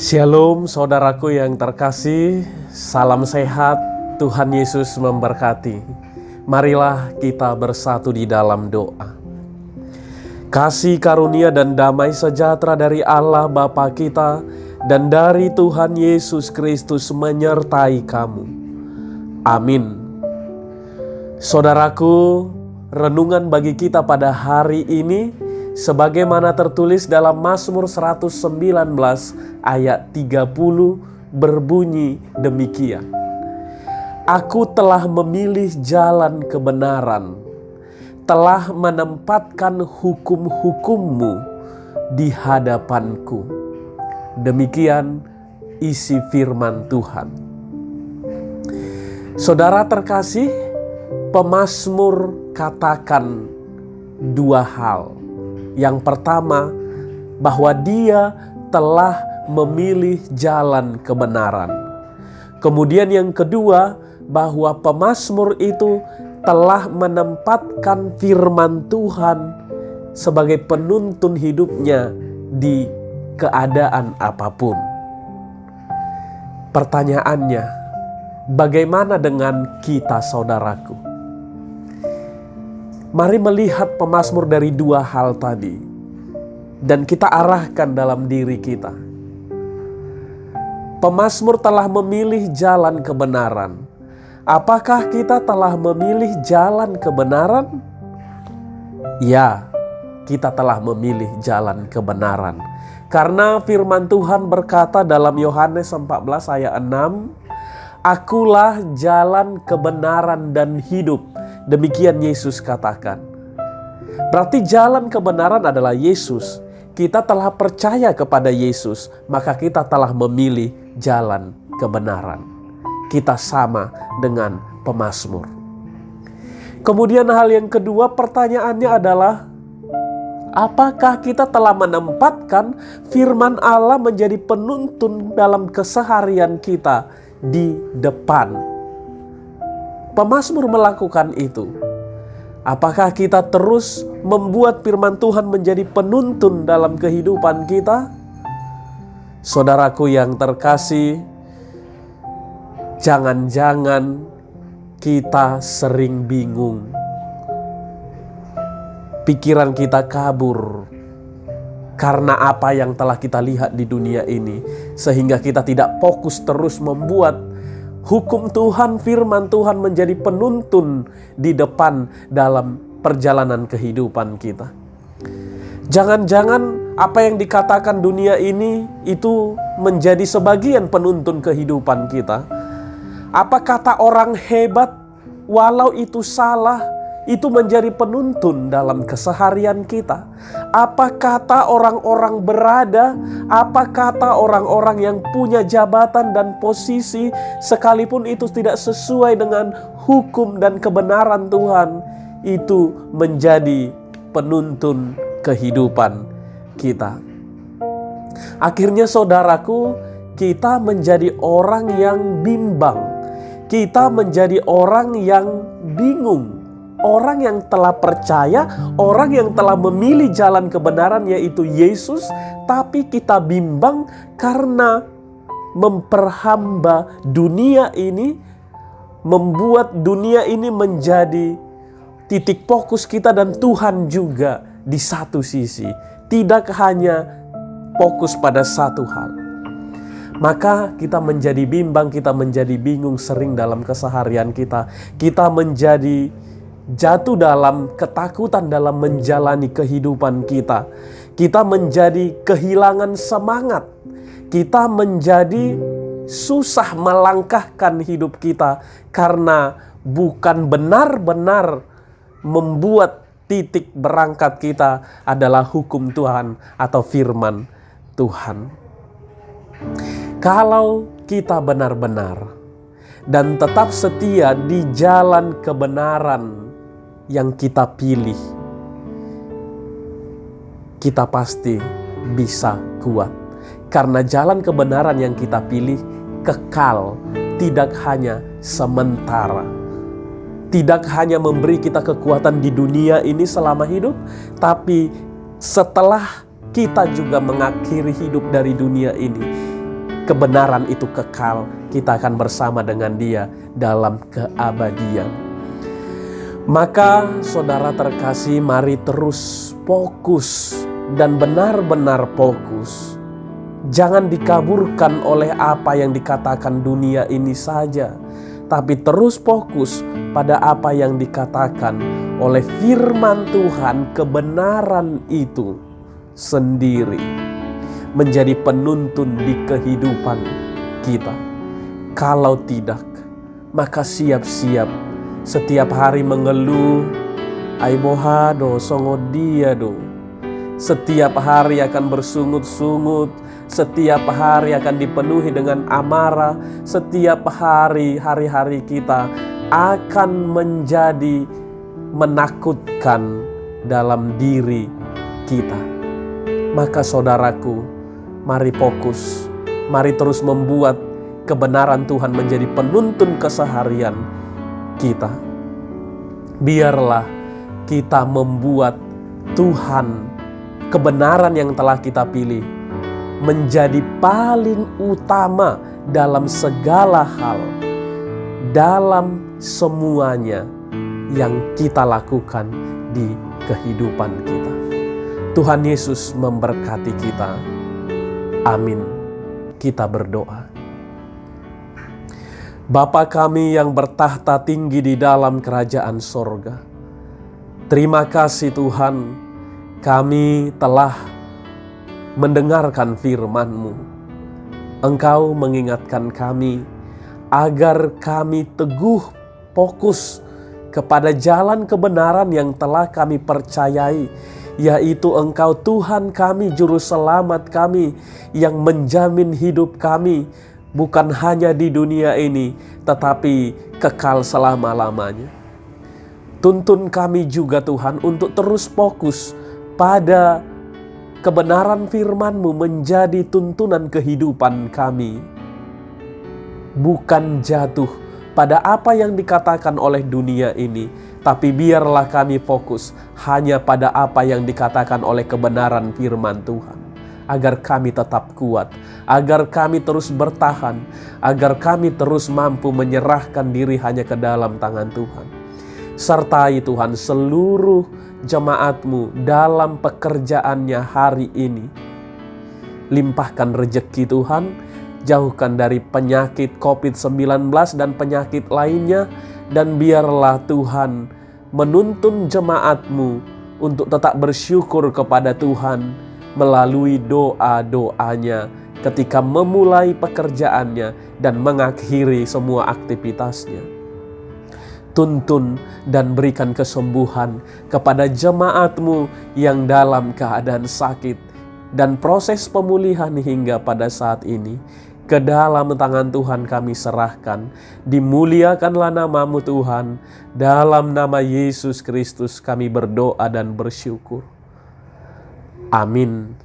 Shalom saudaraku yang terkasih, salam sehat, Tuhan Yesus memberkati. Marilah kita bersatu di dalam doa. Kasih karunia dan damai sejahtera dari Allah Bapa kita dan dari Tuhan Yesus Kristus menyertai kamu. Amin. Saudaraku, renungan bagi kita pada hari ini sebagaimana tertulis dalam Mazmur 119 ayat 30 berbunyi demikian. Aku telah memilih jalan kebenaran, telah menempatkan hukum-hukum-Mu di hadapanku. Demikian isi firman Tuhan. Saudara terkasih, pemazmur katakan dua hal. Yang pertama, bahwa dia telah memilih jalan kebenaran. Kemudian yang kedua, bahwa pemazmur itu telah menempatkan firman Tuhan sebagai penuntun hidupnya di keadaan apapun. Pertanyaannya, bagaimana dengan kita, saudaraku? Mari melihat pemazmur dari dua hal tadi dan kita arahkan dalam diri kita. Pemazmur telah memilih jalan kebenaran. Apakah kita telah memilih jalan kebenaran? Ya, kita telah memilih jalan kebenaran. Karena firman Tuhan berkata dalam Yohanes 14 ayat 6, "Akulah jalan kebenaran dan hidup." Demikian Yesus katakan. Berarti jalan kebenaran adalah Yesus. Kita telah percaya kepada Yesus, maka kita telah memilih jalan kebenaran. Kita sama dengan pemazmur. Kemudian hal yang kedua, pertanyaannya adalah, apakah kita telah menempatkan firman Allah menjadi penuntun dalam keseharian kita di depan? Pemazmur melakukan itu. Apakah kita terus membuat firman Tuhan menjadi penuntun dalam kehidupan kita? Saudaraku yang terkasih, jangan-jangan kita sering bingung. Pikiran kita kabur karena apa yang telah kita lihat di dunia ini, sehingga kita tidak fokus terus membuat hukum Tuhan, firman Tuhan menjadi penuntun di depan dalam perjalanan kehidupan kita. Jangan-jangan apa yang dikatakan dunia ini itu menjadi sebagian penuntun kehidupan kita. Apa kata orang hebat, walau itu salah, itu menjadi penuntun dalam keseharian kita. Apa kata orang-orang berada, apa kata orang-orang yang punya jabatan dan posisi, sekalipun itu tidak sesuai dengan hukum dan kebenaran Tuhan, itu menjadi penuntun kehidupan kita. Akhirnya saudaraku, kita menjadi orang yang bimbang. Kita menjadi orang yang bingung. Orang yang telah percaya, orang yang telah memilih jalan kebenaran yaitu Yesus, tapi kita bimbang karena memperhamba dunia ini, membuat dunia ini menjadi titik fokus kita dan Tuhan juga di satu sisi. Tidak hanya fokus pada satu hal. Maka kita menjadi bimbang, kita menjadi bingung sering dalam keseharian kita. Kita menjadi jatuh dalam ketakutan dalam menjalani kehidupan kita. Kita menjadi kehilangan semangat. Kita menjadi susah melangkahkan hidup kita karena bukan benar-benar membuat titik berangkat kita adalah hukum Tuhan atau firman Tuhan. Kalau kita benar-benar dan tetap setia di jalan kebenaran yang kita pilih, kita pasti bisa kuat. Karena jalan kebenaran yang kita pilih kekal, tidak hanya sementara. Tidak hanya memberi kita kekuatan di dunia ini selama hidup, tapi setelah kita juga mengakhiri hidup dari dunia ini, kebenaran itu kekal, kita akan bersama dengan Dia dalam keabadian. Maka saudara terkasih, mari terus fokus dan benar-benar fokus. Jangan dikaburkan oleh apa yang dikatakan dunia ini saja, tapi terus fokus pada apa yang dikatakan oleh firman Tuhan. Kebenaran itu sendiri menjadi penuntun di kehidupan kita. Kalau tidak, maka siap-siap setiap hari mengeluh, aibohado songodiado. Setiap hari akan bersungut-sungut, setiap hari akan dipenuhi dengan amarah, setiap hari-hari kita akan menjadi menakutkan dalam diri kita. Maka saudaraku, mari fokus, mari terus membuat kebenaran Tuhan menjadi penuntun keseharian kita. Biarlah kita membuat Tuhan, kebenaran yang telah kita pilih, menjadi paling utama dalam segala hal, dalam semuanya yang kita lakukan di kehidupan kita. Tuhan Yesus memberkati kita. Amin. Kita berdoa. Bapa kami yang bertahta tinggi di dalam kerajaan sorga, terima kasih Tuhan, kami telah mendengarkan firman-Mu. Engkau mengingatkan kami agar kami teguh fokus kepada jalan kebenaran yang telah kami percayai, yaitu Engkau Tuhan kami, Juru Selamat kami, yang menjamin hidup kami bukan hanya di dunia ini, tetapi kekal selama-lamanya. Tuntun kami juga Tuhan untuk terus fokus pada kebenaran firman-Mu menjadi tuntunan kehidupan kami. Bukan jatuh pada apa yang dikatakan oleh dunia ini, tapi biarlah kami fokus hanya pada apa yang dikatakan oleh kebenaran firman Tuhan. Agar kami tetap kuat, agar kami terus bertahan, agar kami terus mampu menyerahkan diri hanya ke dalam tangan Tuhan. Sertai Tuhan seluruh jemaat-Mu dalam pekerjaannya hari ini. Limpahkan rejeki Tuhan, jauhkan dari penyakit COVID-19 dan penyakit lainnya, dan biarlah Tuhan menuntun jemaat-Mu untuk tetap bersyukur kepada Tuhan melalui doa-doanya ketika memulai pekerjaannya dan mengakhiri semua aktivitasnya. Tuntun dan berikan kesembuhan kepada jemaat-Mu yang dalam keadaan sakit, dan proses pemulihan hingga pada saat ini ke dalam tangan Tuhan kami serahkan. Dimuliakanlah nama-Mu Tuhan. Dalam nama Yesus Kristus kami berdoa dan bersyukur. Amin.